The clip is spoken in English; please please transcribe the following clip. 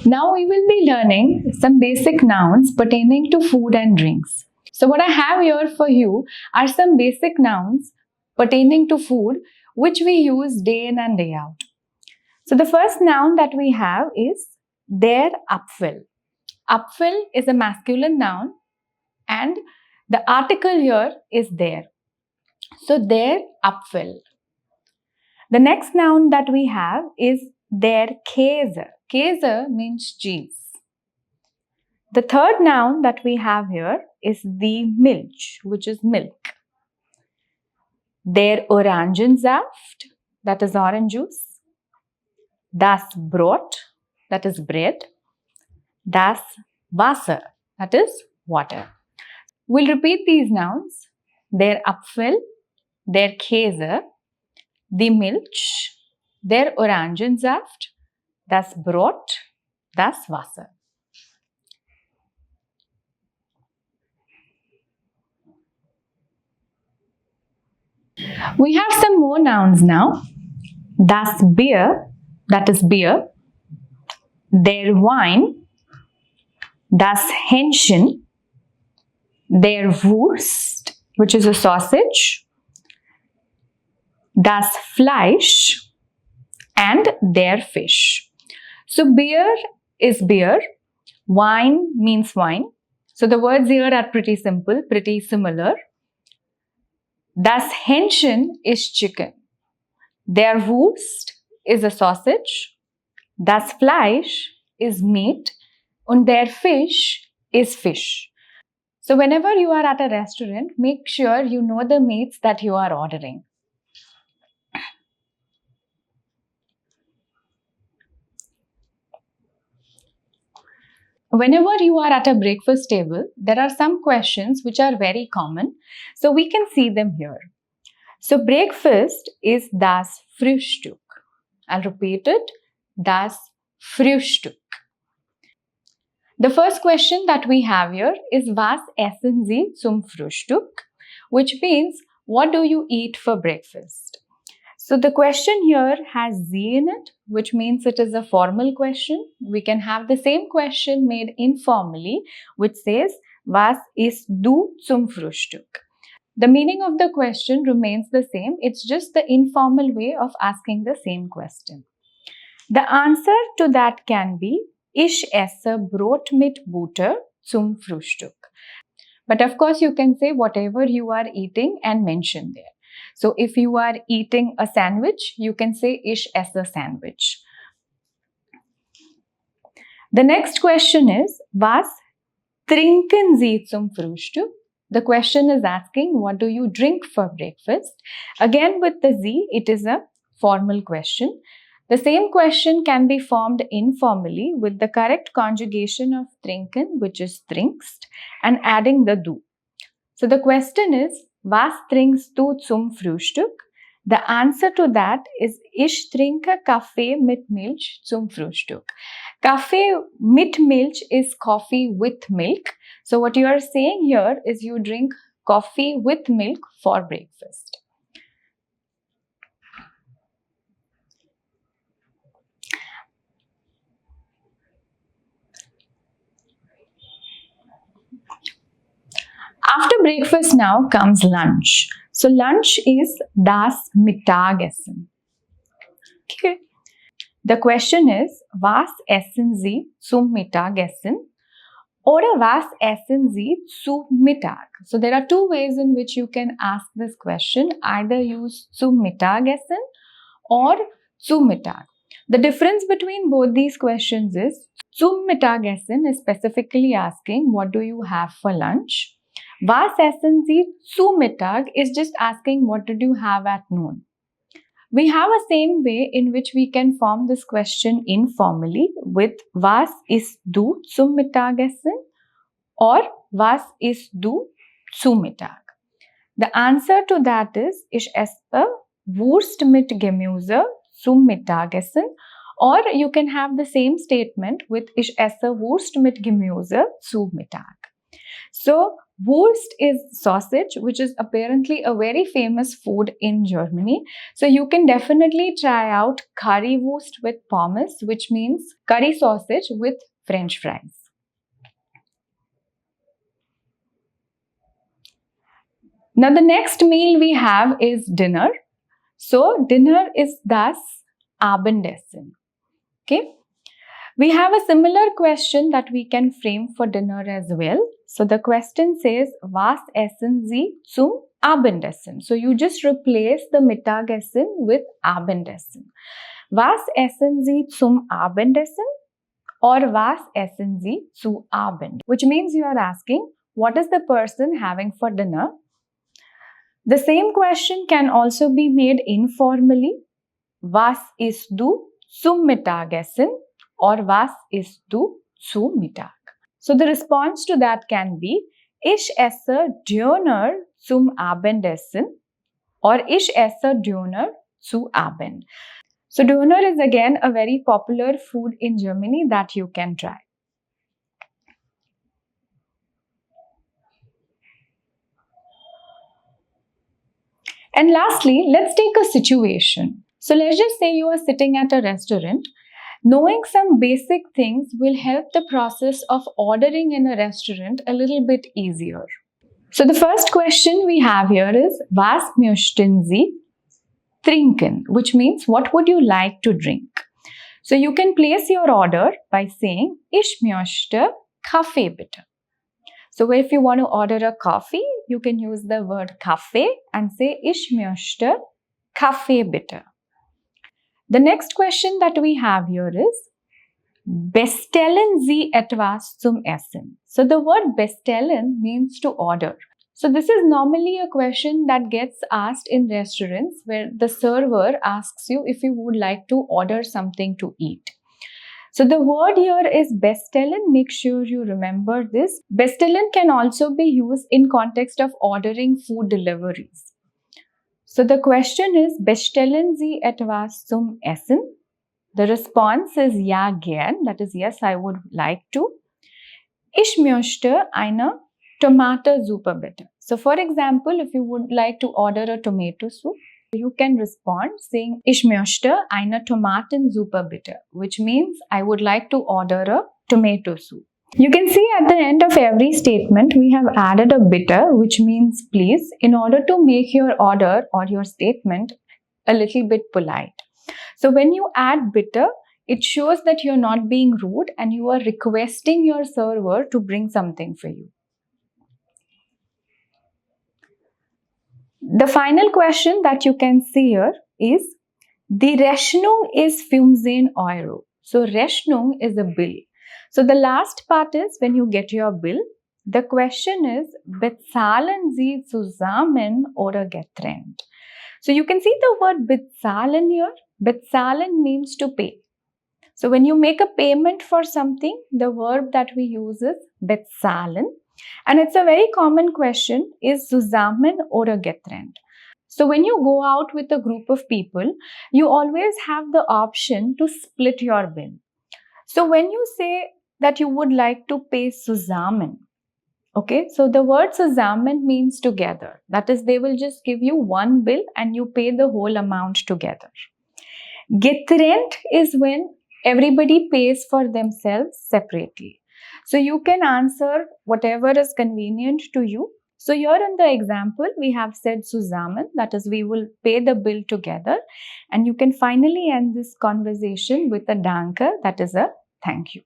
Now we will be learning some basic nouns pertaining to food and drinks. So what I have here for you are some basic nouns pertaining to food which we use day in and day out. So the first noun that we have is der Apfel. Apfel is a masculine noun and the article here is der. So der Apfel. The next noun that we have is der Käse. Käse means cheese. The third noun that we have here is die Milch, which is milk. Der Orangensaft, that is orange juice. Das Brot, that is bread. Das Wasser, that is water. We'll repeat these nouns. Der Apfel, der Käse, die Milch, der Orangensaft, das Brot, das Wasser. We have some more nouns now. Das Bier, that is beer. Der Wein, das Hähnchen. Der Wurst, which is a sausage. Das Fleisch and der Fish. So beer is beer, wine means wine. So the words here are pretty simple, pretty similar. Das Hähnchen is chicken. Der Wurst is a sausage. Das Fleisch is meat. Und der Fisch is fish. So whenever you are at a restaurant, make sure you know the meats that you are ordering. Whenever you are at a breakfast table, there are some questions which are very common. So we can see them here. So breakfast is das Frühstück. I'll repeat it. Das Frühstück. The first question that we have here is was essen Sie zum Frühstück? Which means what do you eat for breakfast? So the question here has Sie in it, which means it is a formal question. We can have the same question made informally, which says, was isst du zum Frühstück? The meaning of the question remains the same. It's just the informal way of asking the same question. The answer to that can be, ich esse Brot mit Butter zum Frühstück. But of course, you can say whatever you are eating and mention there. So if you are eating a sandwich, you can say ich esse sandwich. The next question is, was trinken Sie zum Frühstück? The question is asking, what do you drink for breakfast? Again with the Sie, it is a formal question. The same question can be formed informally with the correct conjugation of trinken, which is trinkst, and adding the du. So the question is, was trinkst du zum Frühstück? The answer to that is, ich trinke Kaffee mit Milch zum Frühstück. Kaffee mit Milch is coffee with milk. So what you are saying here is you drink coffee with milk for breakfast. After breakfast now comes lunch. So lunch is das Mittagessen. Okay. The question is, was essen Sie zum Mittagessen? Oder was essen Sie zu Mittag? So there are two ways in which you can ask this question. Either use zum Mittagessen or zu Mittag. The difference between both these questions is, zum Mittagessen is specifically asking, what do you have for lunch? Was essen Sie zu Mittag is just asking, what did you have at noon? We have a same way in which we can form this question informally with was isst du zum Mittagessen or was isst du zu Mittag. The answer to that is, ich esse Wurst mit Gemüse zum Mittagessen, or you can have the same statement with ich esse Wurst mit Gemüse zu Mittag. So Wurst is sausage, which is apparently a very famous food in Germany. So you can definitely try out currywurst with pommes, which means curry sausage with French fries. Now the next meal we have is dinner. So dinner is das Abendessen. Okay. We have a similar question that we can frame for dinner as well. So the question says, was essen Sie zum Abendessen? So you just replace the Mittagessen with Abendessen. Was essen Sie zum Abendessen? Or was essen Sie zu Abend? Which means you are asking, what is the person having for dinner? The same question can also be made informally. Was isst du zum Mittagessen? Or was isst du zu Mittag? So the response to that can be, ich esse Döner zum Abendessen or ich esse Döner zu Abend. So Döner is again a very popular food in Germany that you can try. And lastly, let's take a situation. So let's just say you are sitting at a restaurant. Knowing some basic things will help the process of ordering in a restaurant a little bit easier. So the first question we have here is, was möchten Sie trinken? Which means, what would you like to drink? So you can place your order by saying, ich möchte Kaffee bitte. So if you want to order a coffee, you can use the word Kaffee and say, ich möchte Kaffee bitte. The next question that we have here is, bestellen Sie etwas zum Essen? So the word bestellen means to order. So this is normally a question that gets asked in restaurants where the server asks you if you would like to order something to eat. So the word here is bestellen. Make sure you remember this. Bestellen can also be used in context of ordering food deliveries. So the question is, bestellen Sie etwas zum Essen? The response is ja gern, that is yes, I would like to. Ich möchte eine Tomatensuppe bitte. So for example, if you would like to order a tomato soup, you can respond saying ich möchte eine Tomatensuppe bitte, which means I would like to order a tomato soup. You can see at the end of every statement, we have added a bitte, which means please, in order to make your order or your statement a little bit polite. So when you add bitte, it shows that you're not being rude and you are requesting your server to bring something for you. The final question that you can see here is, die Rechnung ist 15 Euro. So Rechnung is a bill. So the last part is when you get your bill, the question is, bezahlen Sie zusammen oder getrennt? So you can see the word bezahlen here. Bezahlen means to pay. So when you make a payment for something, the verb that we use is bezahlen. And it's a very common question, is zusammen oder getrennt? So when you go out with a group of people, you always have the option to split your bill. So when you say that you would like to pay zusammen, okay, so the word zusammen means together. That is, they will just give you one bill and you pay the whole amount together. Getrennt is when everybody pays for themselves separately. So you can answer whatever is convenient to you. So here in the example, we have said zusammen, that is, we will pay the bill together. And you can finally end this conversation with a danke, that is a thank you.